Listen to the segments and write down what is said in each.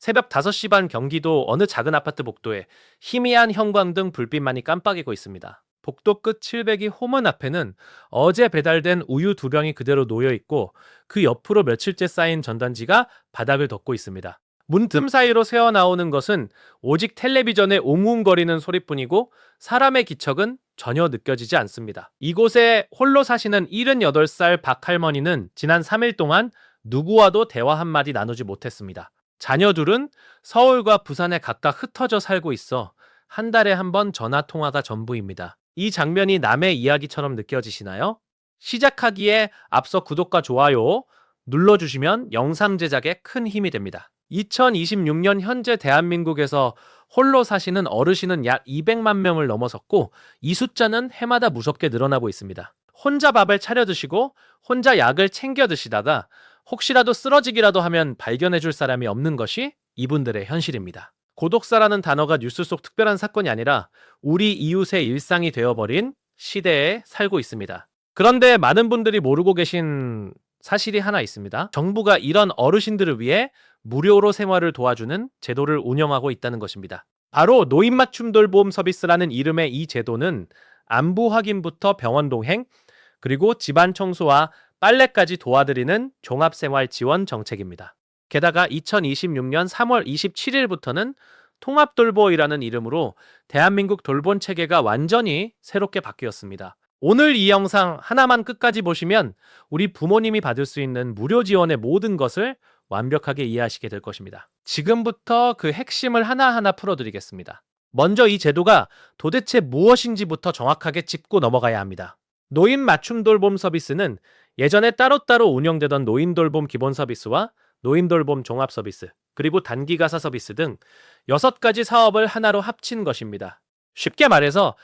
새벽 5시 반 경기도 어느 작은 아파트 복도에 희미한 형광등 불빛만이 깜빡이고 있습니다. 복도 끝 702 호문 앞에는 어제 배달된 우유 2병이 그대로 놓여 있고 그 옆으로 며칠째 쌓인 전단지가 바닥을 덮고 있습니다. 문틈 사이로 새어나오는 것은 오직 텔레비전의 웅웅거리는 소리뿐이고 사람의 기척은 전혀 느껴지지 않습니다. 이곳에 홀로 사시는 78살 박 할머니는 지난 3일 동안 누구와도 대화 한마디 나누지 못했습니다. 자녀 둘은 서울과 부산에 각각 흩어져 살고 있어 한 달에 한 번 전화 통화가 전부입니다. 이 장면이 남의 이야기처럼 느껴지시나요? 시작하기에 앞서 구독과 좋아요 눌러주시면 영상 제작에 큰 힘이 됩니다. 2026년 현재 대한민국에서 홀로 사시는 어르신은 약 200만 명을 넘어섰고 이 숫자는 해마다 무섭게 늘어나고 있습니다. 혼자 밥을 차려 드시고 혼자 약을 챙겨 드시다가 혹시라도 쓰러지기라도 하면 발견해 줄 사람이 없는 것이 이분들의 현실입니다. 고독사라는 단어가 뉴스 속 특별한 사건이 아니라 우리 이웃의 일상이 되어버린 시대에 살고 있습니다. 그런데 많은 분들이 모르고 계신 사실이 하나 있습니다. 정부가 이런 어르신들을 위해 무료로 생활을 도와주는 제도를 운영하고 있다는 것입니다. 바로 노인맞춤돌보험 서비스라는 이름의 이 제도는 안부 확인부터 병원 동행, 그리고 집안 청소와 빨래까지 도와드리는 종합생활 지원 정책입니다. 게다가 2026년 3월 27일부터는 통합돌보이라는 이름으로 대한민국 돌봄 체계가 완전히 새롭게 바뀌었습니다. 오늘 이 영상 하나만 끝까지 보시면 우리 부모님이 받을 수 있는 무료 지원의 모든 것을 완벽하게 이해하시게 될 것입니다. 지금부터 그 핵심을 하나하나 풀어드리겠습니다. 먼저 이 제도가 도대체 무엇인지부터 정확하게 짚고 넘어가야 합니다. 노인 맞춤 돌봄 서비스는 예전에 따로따로 운영되던 노인 돌봄 기본 서비스와 노인 돌봄 종합 서비스, 그리고 단기 가사 서비스 등 6가지 사업을 하나로 합친 것입니다. 쉽게 말해서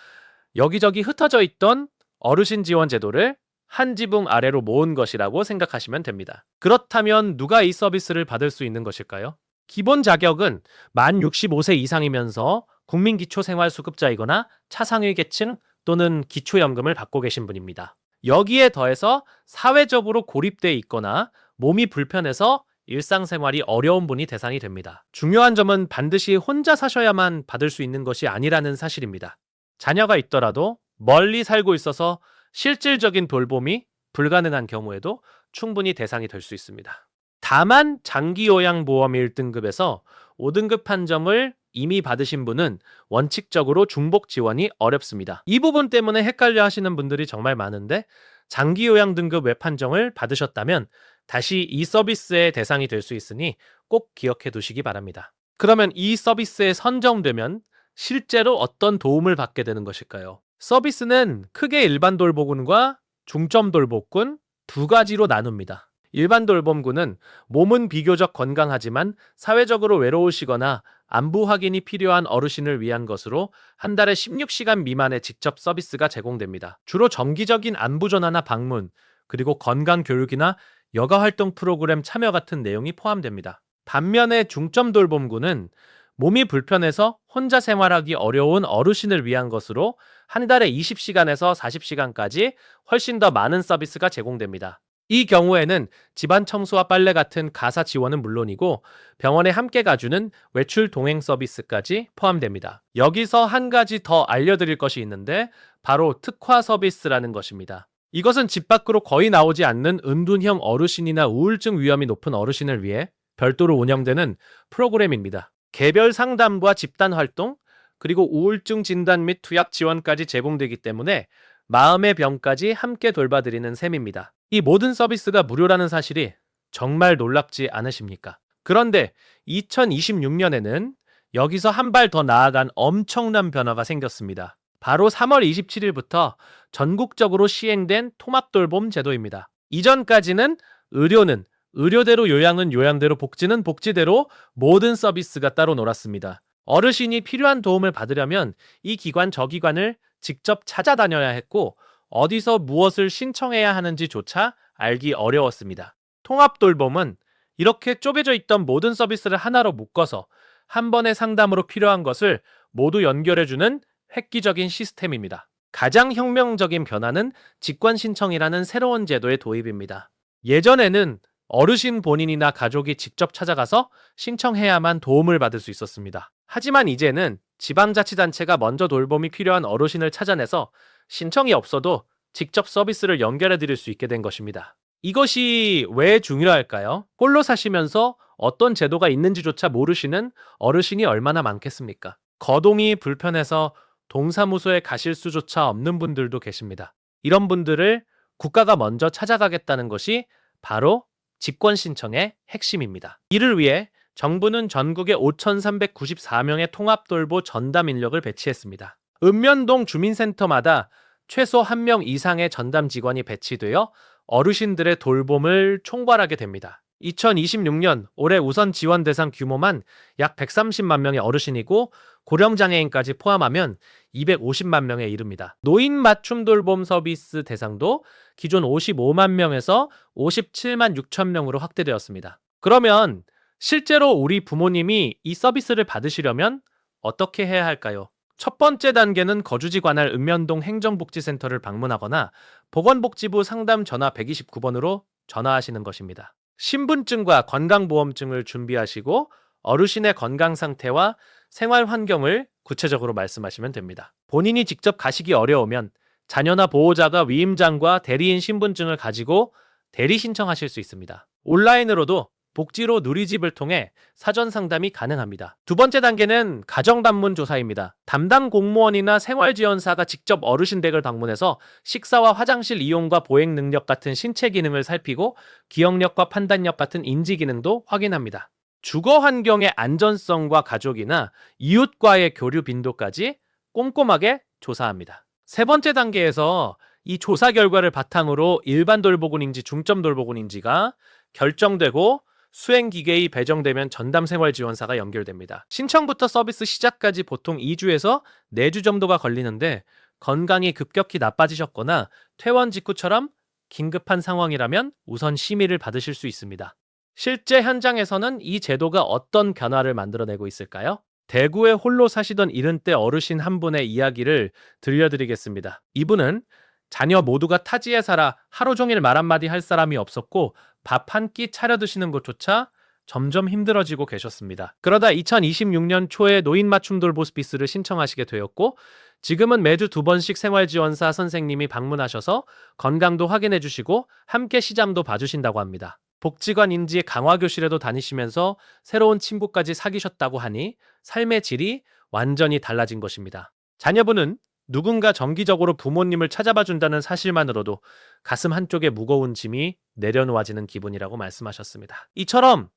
여기저기 흩어져 있던 어르신 지원 제도를 한 지붕 아래로 모은 것이라고 생각하시면 됩니다. 그렇다면 누가 이 서비스를 받을 수 있는 것일까요? 기본 자격은 만 65세 이상이면서 국민기초생활수급자이거나 차상위 계층 또는 기초연금을 받고 계신 분입니다. 여기에 더해서 사회적으로 고립돼 있거나 몸이 불편해서 일상생활이 어려운 분이 대상이 됩니다. 중요한 점은 반드시 혼자 사셔야만 받을 수 있는 것이 아니라는 사실입니다. 자녀가 있더라도 멀리 살고 있어서 실질적인 돌봄이 불가능한 경우에도 충분히 대상이 될 수 있습니다. 다만 장기요양보험 1등급에서 5등급 판정을 이미 받으신 분은 원칙적으로 중복 지원이 어렵습니다. 이 부분 때문에 헷갈려 하시는 분들이 정말 많은데 장기요양 등급 외 판정을 받으셨다면 다시 이 서비스의 대상이 될 수 있으니 꼭 기억해 두시기 바랍니다. 그러면 이 서비스에 선정되면 실제로 어떤 도움을 받게 되는 것일까요? 서비스는 크게 일반 돌보군과 중점 돌보군 2가지로 나눕니다. 일반 돌봄군은 몸은 비교적 건강하지만 사회적으로 외로우시거나 안부 확인이 필요한 어르신을 위한 것으로 한 달에 16시간 미만의 직접 서비스가 제공됩니다. 주로 정기적인 안부 전화나 방문, 그리고 건강 교육이나 여가 활동 프로그램 참여 같은 내용이 포함됩니다. 반면에 중점 돌봄군은 몸이 불편해서 혼자 생활하기 어려운 어르신을 위한 것으로 한 달에 20시간에서 40시간까지 훨씬 더 많은 서비스가 제공됩니다. 이 경우에는 집안 청소와 빨래 같은 가사 지원은 물론이고 병원에 함께 가주는 외출 동행 서비스까지 포함됩니다. 여기서 한 가지 더 알려드릴 것이 있는데 바로 특화 서비스라는 것입니다. 이것은 집 밖으로 거의 나오지 않는 은둔형 어르신이나 우울증 위험이 높은 어르신을 위해 별도로 운영되는 프로그램입니다. 개별 상담과 집단 활동, 그리고 우울증 진단 및 투약 지원까지 제공되기 때문에 마음의 병까지 함께 돌봐드리는 셈입니다. 이 모든 서비스가 무료라는 사실이 정말 놀랍지 않으십니까? 그런데 2026년에는 여기서 한 발 더 나아간 엄청난 변화가 생겼습니다. 바로 3월 27일부터 전국적으로 시행된 통합돌봄 제도입니다. 이전까지는 의료는 의료대로, 요양은 요양대로, 복지는 복지대로 모든 서비스가 따로 놀았습니다. 어르신이 필요한 도움을 받으려면 이 기관 저 기관을 직접 찾아다녀야 했고 어디서 무엇을 신청해야 하는지조차 알기 어려웠습니다. 통합돌봄은 이렇게 쪼개져 있던 모든 서비스를 하나로 묶어서 한 번의 상담으로 필요한 것을 모두 연결해주는 획기적인 시스템입니다. 가장 혁명적인 변화는 직관 신청이라는 새로운 제도의 도입입니다. 예전에는 어르신 본인이나 가족이 직접 찾아가서 신청해야만 도움을 받을 수 있었습니다. 하지만 이제는 지방자치단체가 먼저 돌봄이 필요한 어르신을 찾아내서 신청이 없어도 직접 서비스를 연결해 드릴 수 있게 된 것입니다. 이것이 왜 중요할까요? 홀로 사시면서 어떤 제도가 있는지조차 모르시는 어르신이 얼마나 많겠습니까? 거동이 불편해서 동사무소에 가실 수조차 없는 분들도 계십니다. 이런 분들을 국가가 먼저 찾아가겠다는 것이 바로 직권 신청의 핵심입니다. 이를 위해 정부는 전국에 5,394명의 통합돌보 전담 인력을 배치했습니다. 읍면동 주민센터마다 최소 1명 이상의 전담 직원이 배치되어 어르신들의 돌봄을 총괄하게 됩니다. 2026년 올해 우선 지원 대상 규모만 약 130만 명의 어르신이고 고령장애인까지 포함하면 250만 명에 이릅니다. 노인 맞춤 돌봄 서비스 대상도 기존 55만 명에서 57만 6천 명으로 확대되었습니다. 그러면 실제로 우리 부모님이 이 서비스를 받으시려면 어떻게 해야 할까요? 첫 번째 단계는 거주지 관할 읍면동 행정복지센터를 방문하거나 보건복지부 상담 전화 129번으로 전화하시는 것입니다. 신분증과 건강보험증을 준비하시고 어르신의 건강 상태와 생활 환경을 구체적으로 말씀하시면 됩니다. 본인이 직접 가시기 어려우면 자녀나 보호자가 위임장과 대리인 신분증을 가지고 대리 신청하실 수 있습니다. 온라인으로도 복지로 누리집을 통해 사전 상담이 가능합니다. 두 번째 단계는 가정방문 조사입니다. 담당 공무원이나 생활지원사가 직접 어르신 댁을 방문해서 식사와 화장실 이용과 보행 능력 같은 신체 기능을 살피고 기억력과 판단력 같은 인지 기능도 확인합니다. 주거 환경의 안전성과 가족이나 이웃과의 교류 빈도까지 꼼꼼하게 조사합니다. 세 번째 단계에서 이 조사 결과를 바탕으로 일반 돌보군인지 중점 돌보군인지가 결정되고 수행기계에 배정되면 전담생활지원사가 연결됩니다. 신청부터 서비스 시작까지 보통 2주에서 4주 정도가 걸리는데 건강이 급격히 나빠지셨거나 퇴원 직후처럼 긴급한 상황이라면 우선 심의를 받으실 수 있습니다. 실제 현장에서는 이 제도가 어떤 변화를 만들어내고 있을까요? 대구에 홀로 사시던 70대 어르신 한 분의 이야기를 들려드리겠습니다. 이분은 자녀 모두가 타지에 살아 하루 종일 말 한마디 할 사람이 없었고 밥 한 끼 차려 드시는 것조차 점점 힘들어지고 계셨습니다. 그러다 2026년 초에 노인 맞춤 돌보스피스를 신청하시게 되었고 지금은 매주 2번씩 생활지원사 선생님이 방문하셔서 건강도 확인해 주시고 함께 시장도 봐주신다고 합니다. 복지관 인지 강화교실에도 다니시면서 새로운 친구까지 사귀셨다고 하니 삶의 질이 완전히 달라진 것입니다. 자녀분은 누군가 정기적으로 부모님을 찾아봐 준다는 사실만으로도 가슴 한쪽에 무거운 짐이 내려놓아지는 기분이라고 말씀하셨습니다. 이처럼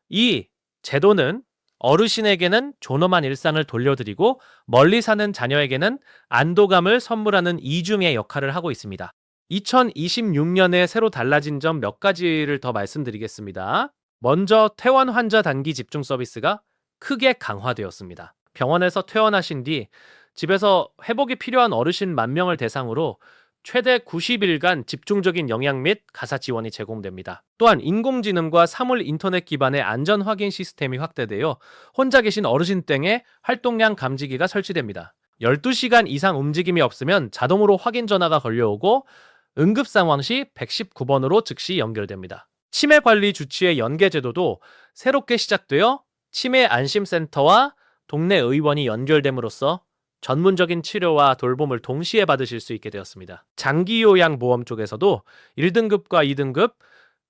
이 제도는 어르신에게는 존엄한 일상을 돌려드리고 멀리 사는 자녀에게는 안도감을 선물하는 이중의 역할을 하고 있습니다. 2026년에 새로 달라진 점 몇 가지를 더 말씀드리겠습니다. 먼저 퇴원 환자 단기 집중 서비스가 크게 강화되었습니다. 병원에서 퇴원하신 뒤 집에서 회복이 필요한 어르신 10,000명을 대상으로 최대 90일간 집중적인 영양 및 가사 지원이 제공됩니다. 또한 인공지능과 사물 인터넷 기반의 안전 확인 시스템이 확대되어 혼자 계신 어르신 땡에 활동량 감지기가 설치됩니다. 12시간 이상 움직임이 없으면 자동으로 확인 전화가 걸려오고 응급 상황 시 119번으로 즉시 연결됩니다. 치매 관리 주치의 연계 제도도 새롭게 시작되어 치매 안심센터와 동네 의원이 연결됨으로써 전문적인 치료와 돌봄을 동시에 받으실 수 있게 되었습니다. 장기요양보험 쪽에서도 1등급과 2등급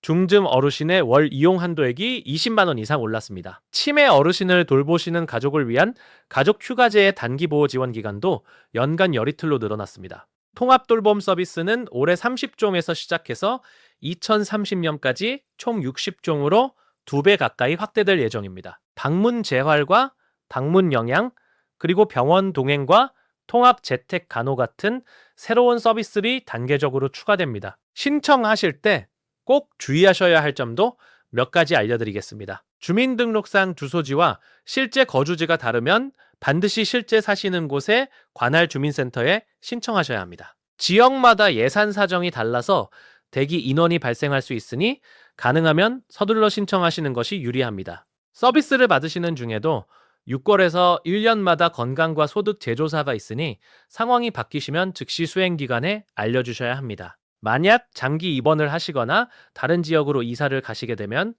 중증 어르신의 월 이용 한도액이 20만 원 이상 올랐습니다. 치매 어르신을 돌보시는 가족을 위한 가족 휴가제의 단기보호 지원 기간도 연간 열이틀로 늘어났습니다. 통합돌봄 서비스는 올해 30종에서 시작해서 2030년까지 총 60종으로 2배 가까이 확대될 예정입니다. 방문 재활과 방문 영양, 그리고 병원 동행과 통합 재택 간호 같은 새로운 서비스들이 단계적으로 추가됩니다. 신청하실 때 꼭 주의하셔야 할 점도 몇 가지 알려드리겠습니다. 주민등록상 주소지와 실제 거주지가 다르면 반드시 실제 사시는 곳의 관할 주민센터에 신청하셔야 합니다. 지역마다 예산 사정이 달라서 대기 인원이 발생할 수 있으니 가능하면 서둘러 신청하시는 것이 유리합니다. 서비스를 받으시는 중에도 6월에서 1년마다 건강과 소득 재조사가 있으니 상황이 바뀌시면 즉시 수행기관에 알려주셔야 합니다. 만약 장기 입원을 하시거나 다른 지역으로 이사를 가시게 되면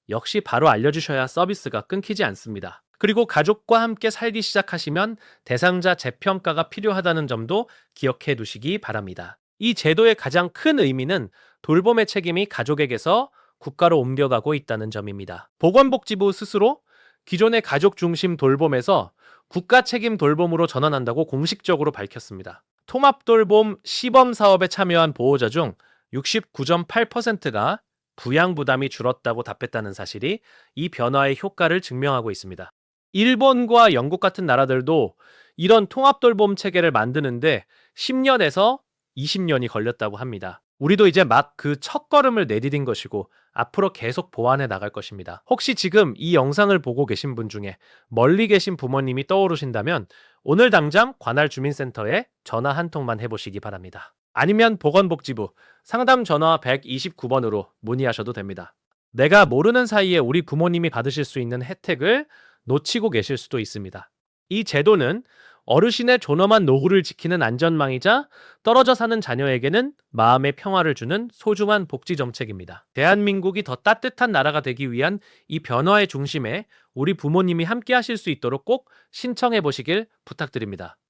역시 바로 알려주셔야 서비스가 끊기지 않습니다. 그리고 가족과 함께 살기 시작하시면 대상자 재평가가 필요하다는 점도 기억해 두시기 바랍니다. 이 제도의 가장 큰 의미는 돌봄의 책임이 가족에게서 국가로 옮겨가고 있다는 점입니다. 보건복지부 스스로 기존의 가족 중심 돌봄에서 국가 책임 돌봄으로 전환한다고 공식적으로 밝혔습니다. 통합돌봄 시범 사업에 참여한 보호자 중 69.8%가 부양 부담이 줄었다고 답했다는 사실이 이 변화의 효과를 증명하고 있습니다. 일본과 영국 같은 나라들도 이런 통합돌봄 체계를 만드는데 10년에서 20년이 걸렸다고 합니다. 우리도 이제 막 그 첫걸음을 내디딘 것이고 앞으로 계속 보완해 나갈 것입니다. 혹시 지금 이 영상을 보고 계신 분 중에 멀리 계신 부모님이 떠오르신다면 오늘 당장 관할 주민센터에 전화 한 통만 해보시기 바랍니다. 아니면 보건복지부 상담 전화 129번으로 문의하셔도 됩니다. 내가 모르는 사이에 우리 부모님이 받으실 수 있는 혜택을 놓치고 계실 수도 있습니다. 이 제도는 어르신의 존엄한 노후를 지키는 안전망이자 떨어져 사는 자녀에게는 마음의 평화를 주는 소중한 복지 정책입니다. 대한민국이 더 따뜻한 나라가 되기 위한 이 변화의 중심에 우리 부모님이 함께 하실 수 있도록 꼭 신청해 보시길 부탁드립니다.